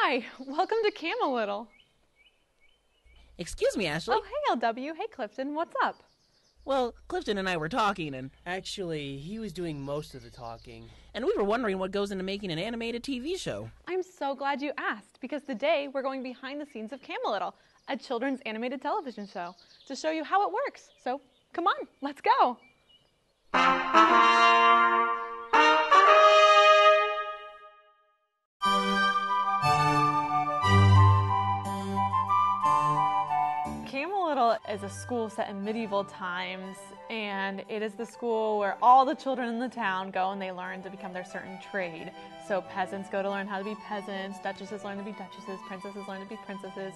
Hi, welcome to Camelittle. Excuse me, Ashley. Oh, hey, LW. Hey, Clifton. What's up? Well, Clifton and I were talking, and Actually, he was doing most of the talking. we were wondering what goes into making an animated TV show. I'm so glad you asked, because today we're going behind the scenes of Camelittle, a children's animated television show, to show you how it works. So, come on, let's go. Camelittle is a school set in medieval times, and it is the school where all the children in the town go and they learn to become their certain trade. So peasants go to learn how to be peasants, duchesses learn to be duchesses, princesses learn to be princesses,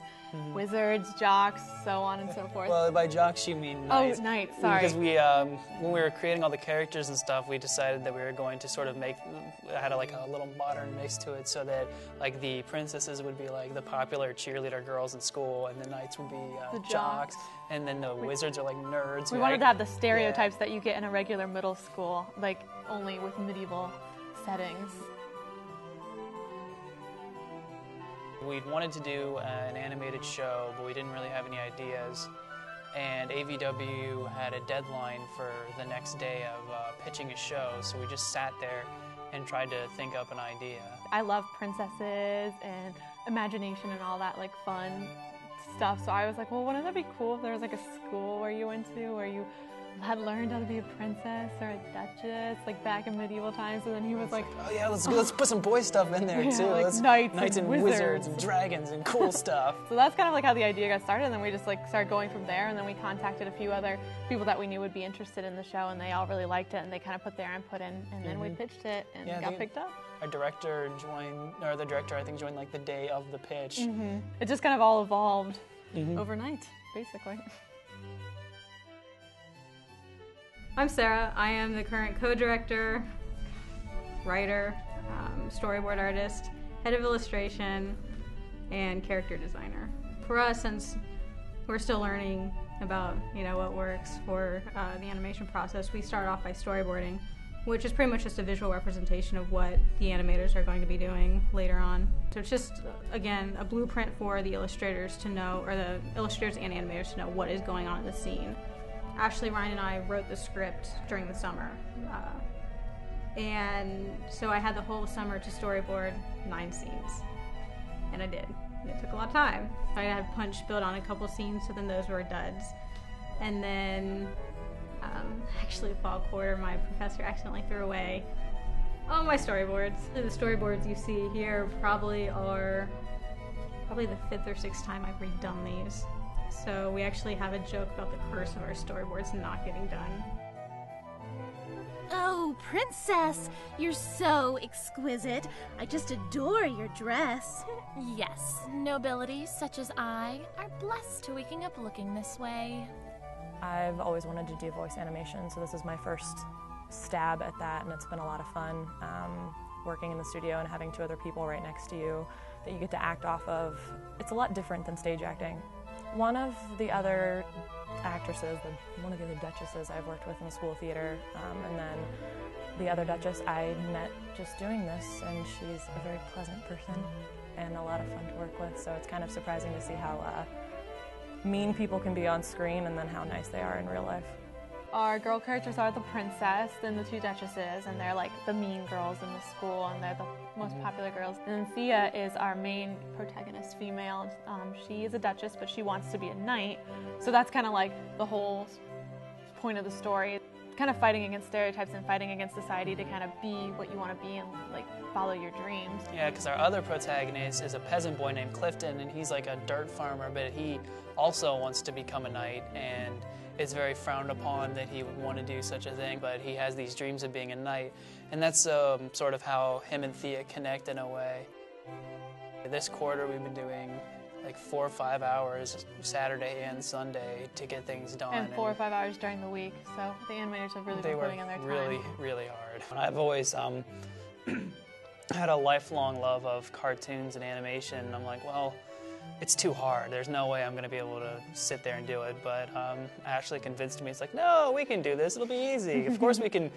wizards, jocks, so on and so forth. Well, by jocks you mean knights. Oh, knights, sorry. Because when we were creating all the characters and stuff, we decided that we were going to sort of had a little modern mix to it, so that like the princesses would be like the popular cheerleader girls in school, and the knights would be the jocks, and then the wizards are like nerds. We wanted to have the stereotypes that you get in a regular middle school, like only with medieval settings. We wanted to do an animated show, but we didn't really have any ideas. And AVW had a deadline for the next day of pitching a show, so we just sat there and tried to think up an idea. I love princesses and imagination and all that like fun stuff, so I was like, well, wouldn't that be cool if there was like a school where you went to where you had learned how to be a princess or a duchess, like back in medieval times. And then he was like, oh yeah, let's put some boy stuff in there too. Like Let's, knights and wizards and dragons and cool stuff. So that's kind of like how the idea got started, and then we just like started going from there, and then we contacted a few other people that we knew would be interested in the show, and they all really liked it, and they kind of put their input in, and then we pitched it and got picked up. Our director joined, or the director I think joined like the day of the pitch. It just kind of all evolved overnight, basically. I'm Sarah. I am the current co-director, writer, storyboard artist, head of illustration, and character designer. For us, since we're still learning about what works for the animation process, we start off by storyboarding, which is pretty much just a visual representation of what the animators are going to be doing later on. So it's just, again, a blueprint for the illustrators to know, or the illustrators and animators to know what is going on in the scene. Ashley, Ryan, and I wrote the script during the summer. And so I had the whole summer to storyboard 9 scenes. And I did. And it took a lot of time. I had Punch build on a couple scenes, so then those were duds. And then, actually, fall quarter, my professor accidentally threw away all my storyboards. The storyboards you see here probably the 5th or 6th time I've redone these. So we actually have a joke about the curse of our storyboards not getting done. Oh, Princess, you're so exquisite. I just adore your dress. Yes, nobility such as I are blessed to waking up looking this way. I've always wanted to do voice animation, so this is my first stab at that, and it's been a lot of fun working in the studio and having 2 other people right next to you that you get to act off of. It's a lot different than stage acting. One of the other actresses, one of the other duchesses I've worked with in the school theater, and then the other duchess I met just doing this, and she's a very pleasant person and a lot of fun to work with, so it's kind of surprising to see how mean people can be on screen and then how nice they are in real life. Our girl characters are the princess and the 2 duchesses, and they're like the mean girls in the school, and they're the most popular girls. And then Thea is our main protagonist, female. She is a duchess, but she wants to be a knight. So that's kind of like the whole point of the story. Kind of fighting against stereotypes and fighting against society to kind of be what you want to be and like follow your dreams. Yeah, because our other protagonist is a peasant boy named Clifton, and he's like a dirt farmer, but he also wants to become a knight, and it's very frowned upon that he would want to do such a thing, but he has these dreams of being a knight, and that's sort of how him and Thea connect in a way. This quarter we've been doing like 4 or 5 hours Saturday and Sunday to get things done. And 4 or 5 hours during the week, so the animators have really been putting in their time. They work really hard. I've always had a lifelong love of cartoons and animation, and I'm like, well, it's too hard. There's no way I'm going to be able to sit there and do it. But Ashley convinced me. It's like, no, we can do this. It'll be easy. Of course we can.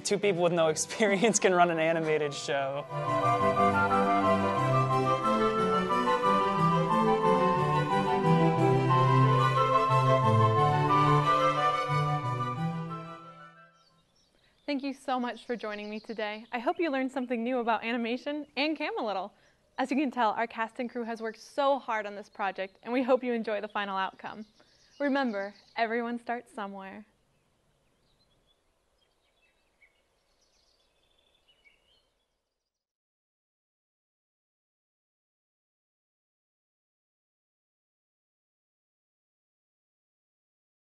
2 people with no experience can run an animated show. Thank you so much for joining me today. I hope you learned something new about animation and Camelittle. As you can tell, our cast and crew has worked so hard on this project, and we hope you enjoy the final outcome. Remember, everyone starts somewhere.